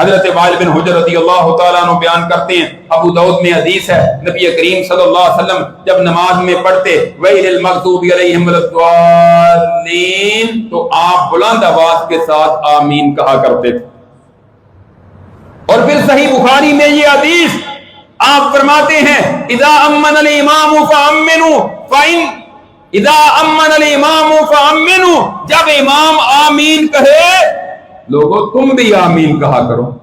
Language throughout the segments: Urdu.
حضرت وائل بن حجر رضی اللہ تعالیٰ عنہ بیان کرتے ہیں، ابو داؤد میں حدیث ہے، نبی کریم صلی اللہ علیہ وسلم جب نماز میں پڑھتے ویل المغضوب علیہم ولا الضالین تو آپ بلند آواز کے ساتھ آمین کہا کرتے تھے۔ اور پھر صحیح بخاری میں یہ حدیث آپ فرماتے ہیں اذا امن الامام فامنوا فإن اذا امن الامام فامنوا، جب امام آمین کہے لوگوں تم بھی آمین کہا کرو۔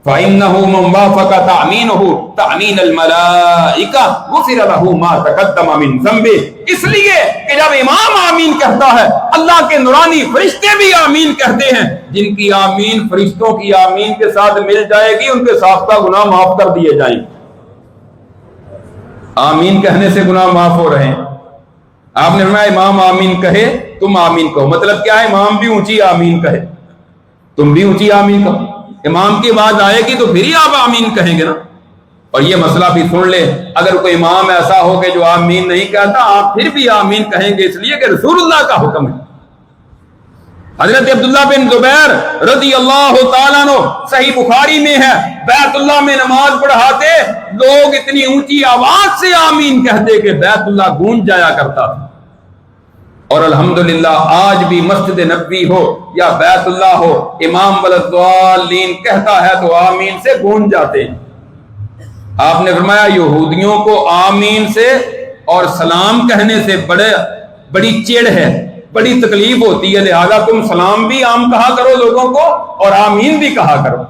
فإنه من وافق تأمینه تأمین الملائکہ غفر له ما تقدم من ذنبه، اس لیے کہ جب امام آمین کہتا ہے اللہ کے نورانی فرشتے بھی آمین کہتے ہیں، جن کی آمین فرشتوں کی آمین کے ساتھ مل جائے گی ان کے سابقہ گناہ معاف کر دیے جائیں گے۔ آمین کہنے سے گناہ معاف ہو رہے ہیں۔ آپ نے فرمایا امام آمین کہے تم آمین کہو، مطلب کیا ہے؟ امام بھی اونچی آمین کہے تم بھی اونچی آمین کہو، امام کی آواز آئے گی تو پھر ہی آپ آمین کہیں گے نا۔ اور یہ مسئلہ بھی سن لیں، اگر کوئی امام ایسا ہو کہ جو آمین نہیں کہتا آپ پھر بھی آمین کہیں گے، اس لیے کہ رسول اللہ کا حکم ہے۔ حضرت عبداللہ بن زبیر رضی اللہ تعالیٰ عنہ صحیح بخاری میں ہے، بیت اللہ میں نماز پڑھاتے لوگ اتنی اونچی آواز سے آمین کہتے کہ بیت اللہ گونج جایا کرتا تھا۔ اور الحمدللہ آج بھی مسجد نبوی ہو یا بیت اللہ ہو، امام والضالین کہتا ہے تو آمین سے گونج جاتے ہیں۔ آپ نے فرمایا یہودیوں کو آمین سے اور سلام کہنے سے بڑی چڑ ہے، بڑی تکلیف ہوتی ہے، لہذا تم سلام بھی عام کہا کرو لوگوں کو اور آمین بھی کہا کرو۔